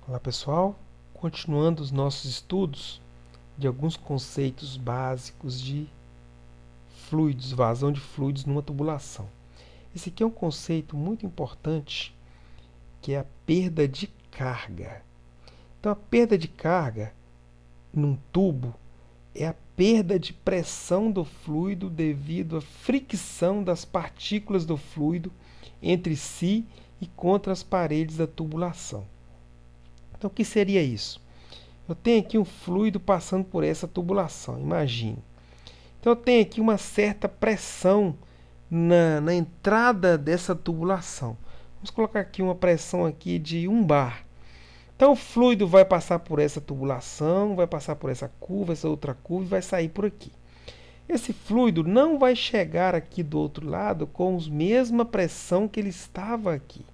Olá pessoal, continuando os nossos estudos de alguns conceitos básicos de fluidos, vazão de fluidos numa tubulação. Esse aqui é um conceito muito importante, que é a perda de carga. Então a perda de carga num tubo é a perda de pressão do fluido devido à fricção das partículas do fluido entre si e contra as paredes da tubulação. Então, o que seria isso? Eu tenho aqui um fluido passando por essa tubulação, imagine. Então, eu tenho aqui uma certa pressão na entrada dessa tubulação. Vamos colocar aqui uma pressão aqui de 1 bar. Então, o fluido vai passar por essa tubulação, vai passar por essa curva, essa outra curva e vai sair por aqui. Esse fluido não vai chegar aqui do outro lado com a mesma pressão que ele estava aqui.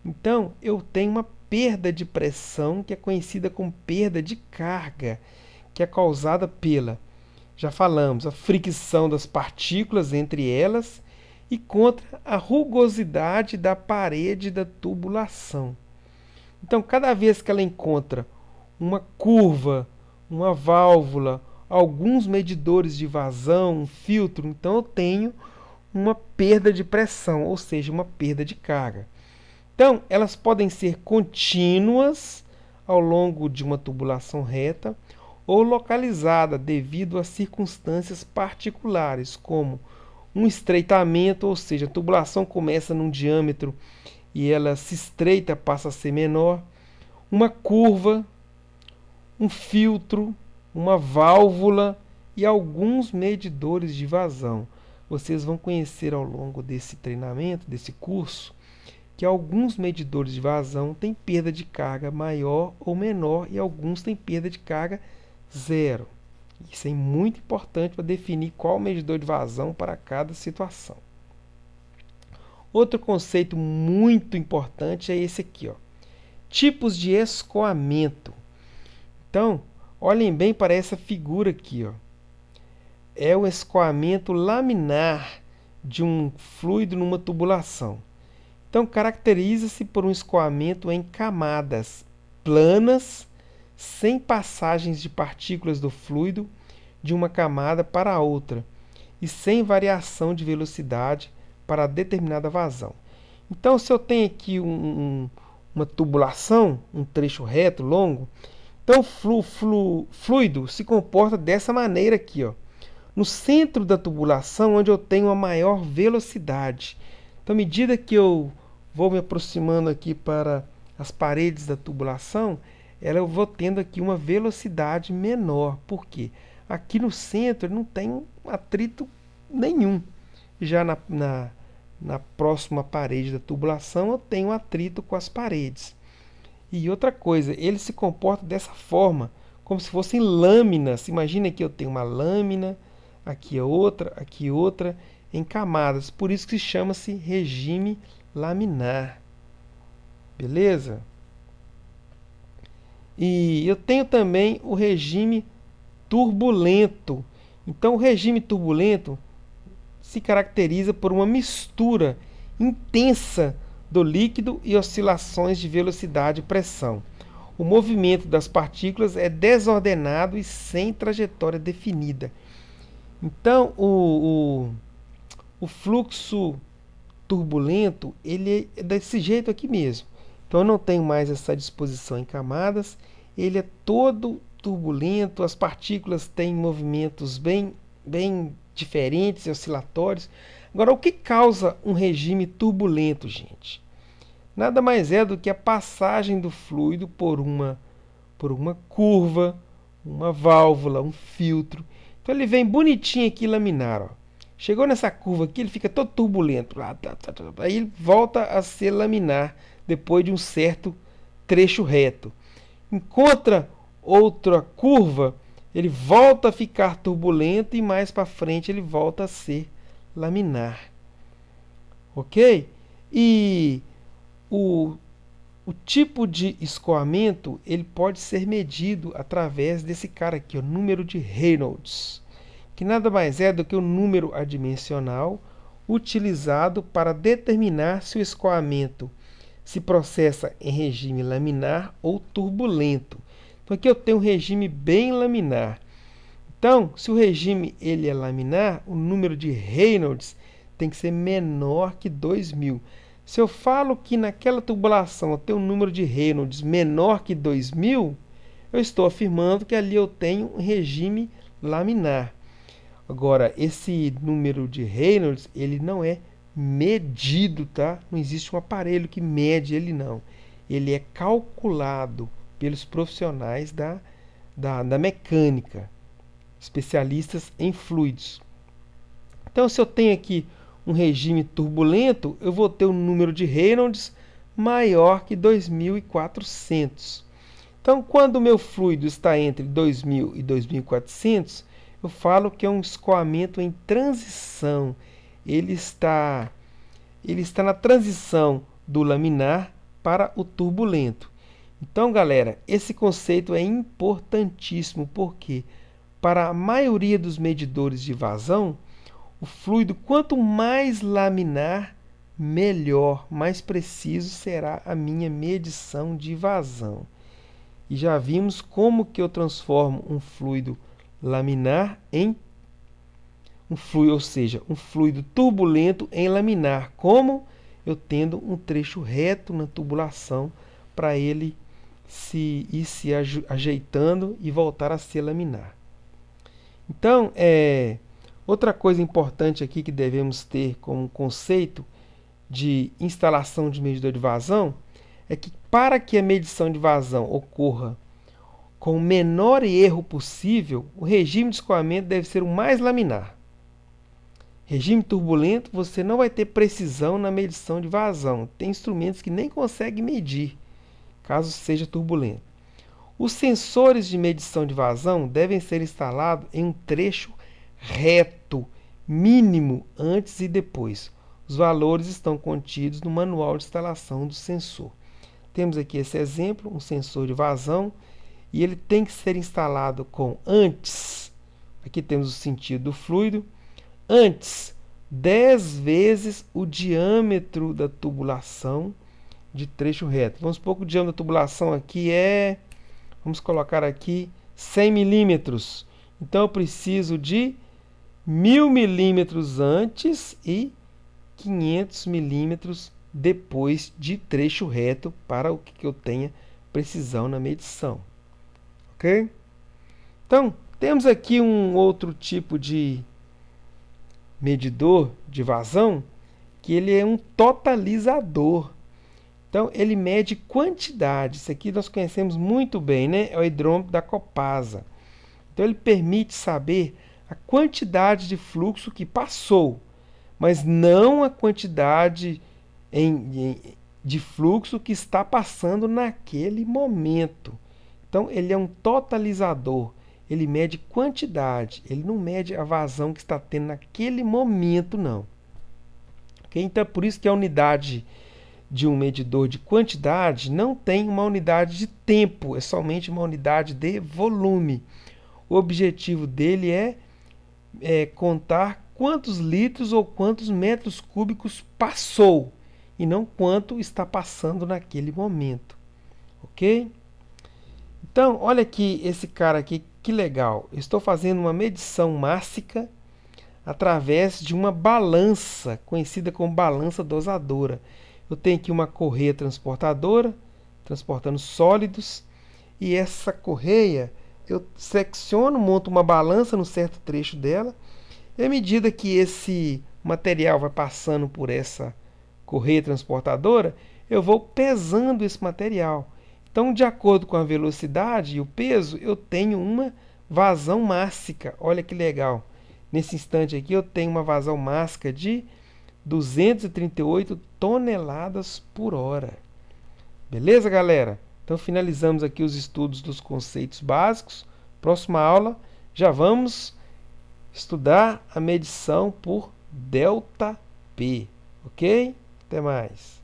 Então, eu tenho uma perda de pressão, que é conhecida como perda de carga, que é causada pela, já falamos, a fricção das partículas entre elas e contra a rugosidade da parede da tubulação. Então, cada vez que ela encontra uma curva, uma válvula, alguns medidores de vazão, um filtro, então eu tenho uma perda de pressão, ou seja, uma perda de carga. Então, elas podem ser contínuas ao longo de uma tubulação reta ou localizada devido a circunstâncias particulares, como um estreitamento, ou seja, a tubulação começa num diâmetro e ela se estreita, passa a ser menor, uma curva, um filtro, uma válvula e alguns medidores de vazão. Vocês vão conhecer ao longo desse treinamento, desse curso, que alguns medidores de vazão têm perda de carga maior ou menor e alguns têm perda de carga zero. Isso é muito importante para definir qual medidor de vazão para cada situação. Outro conceito muito importante é esse aqui, ó. Tipos de escoamento. Então, olhem bem para essa figura aqui, ó. É o escoamento laminar de um fluido numa tubulação. Então, caracteriza-se por um escoamento em camadas planas, sem passagens de partículas do fluido de uma camada para a outra e sem variação de velocidade para determinada vazão. Então, se eu tenho aqui uma tubulação, um trecho reto, longo, então o fluido se comporta dessa maneira aqui, ó. No centro da tubulação, onde eu tenho uma maior velocidade. Então, à medida que eu vou me aproximando aqui para as paredes da tubulação, eu vou tendo aqui uma velocidade menor. Por quê? Aqui no centro não tem atrito nenhum. Já na próxima parede da tubulação eu tenho atrito com as paredes. E outra coisa, ele se comporta dessa forma, como se fossem lâminas. Imagina que eu tenho uma lâmina, aqui outra, em camadas. Por isso que chama-se regime laminar. Beleza? E eu tenho também o regime turbulento. Então, o regime turbulento se caracteriza por uma mistura intensa do líquido e oscilações de velocidade e pressão. O movimento das partículas é desordenado e sem trajetória definida. Então, o fluxo turbulento, ele é desse jeito aqui mesmo. Então eu não tenho mais essa disposição em camadas, ele é todo turbulento, as partículas têm movimentos bem diferentes e oscilatórios. Agora, o que causa um regime turbulento, gente? Nada mais é do que a passagem do fluido por uma curva, uma válvula, um filtro. Então ele vem bonitinho aqui laminar, ó. Chegou nessa curva aqui, ele fica todo turbulento. Aí ele volta a ser laminar depois de um certo trecho reto. Encontra outra curva, ele volta a ficar turbulento e mais para frente ele volta a ser laminar. Ok? E o tipo de escoamento ele pode ser medido através desse cara aqui, o número de Reynolds, que nada mais é do que o número adimensional utilizado para determinar se o escoamento se processa em regime laminar ou turbulento. Então aqui eu tenho um regime bem laminar. Então, se o regime ele é laminar, o número de Reynolds tem que ser menor que 2000. Se eu falo que naquela tubulação eu tenho um número de Reynolds menor que 2000, eu estou afirmando que ali eu tenho um regime laminar. Agora, esse número de Reynolds, ele não é medido, tá? Não existe um aparelho que mede ele, não. Ele é calculado pelos profissionais da mecânica, especialistas em fluidos. Então, se eu tenho aqui um regime turbulento, eu vou ter um número de Reynolds maior que 2400. Então, quando o meu fluido está entre 2000 e 2400, eu falo que é um escoamento em transição. Ele está na transição do laminar para o turbulento. Então, galera, esse conceito é importantíssimo, porque para a maioria dos medidores de vazão, o fluido, quanto mais laminar, melhor, mais preciso será a minha medição de vazão. E já vimos como que eu transformo um fluido laminar em um fluido, ou seja, um fluido turbulento em laminar, como eu tendo um trecho reto na tubulação para ele ir se ajeitando e voltar a ser laminar. Então, outra coisa importante aqui que devemos ter como conceito de instalação de medidor de vazão é que para que a medição de vazão ocorra com o menor erro possível, o regime de escoamento deve ser o mais laminar. Regime turbulento, você não vai ter precisão na medição de vazão. Tem instrumentos que nem conseguem medir, caso seja turbulento. Os sensores de medição de vazão devem ser instalados em um trecho reto, mínimo, antes e depois. Os valores estão contidos no manual de instalação do sensor. Temos aqui esse exemplo, um sensor de vazão, e ele tem que ser instalado com antes, aqui temos o sentido do fluido, antes 10 vezes o diâmetro da tubulação de trecho reto. Vamos supor que o diâmetro da tubulação aqui vamos colocar aqui 100 milímetros. Então eu preciso de 1000 milímetros antes e 500 milímetros depois de trecho reto para o que eu tenha precisão na medição. Ok? Então, temos aqui um outro tipo de medidor de vazão, que ele é um totalizador. Então, ele mede quantidade. Isso aqui nós conhecemos muito bem, né? É o hidrômetro da Copasa. Então, ele permite saber a quantidade de fluxo que passou, mas não a quantidade de fluxo que está passando naquele momento. Então, ele é um totalizador. Ele mede quantidade, ele não mede a vazão que está tendo naquele momento, não. Okay? Então, é por isso que a unidade de um medidor de quantidade não tem uma unidade de tempo, é somente uma unidade de volume. O objetivo dele é contar quantos litros ou quantos metros cúbicos passou, e não quanto está passando naquele momento. Ok? Então, olha aqui esse cara aqui, que legal. Eu estou fazendo uma medição mássica através de uma balança, conhecida como balança dosadora. Eu tenho aqui uma correia transportadora, transportando sólidos, e essa correia, eu secciono, monto uma balança no certo trecho dela, e à medida que esse material vai passando por essa correia transportadora, eu vou pesando esse material. Então, de acordo com a velocidade e o peso, eu tenho uma vazão mássica. Olha que legal. Nesse instante aqui, eu tenho uma vazão mássica de 238 toneladas por hora. Beleza, galera? Então, finalizamos aqui os estudos dos conceitos básicos. Próxima aula, já vamos estudar a medição por ΔP. Ok? Até mais.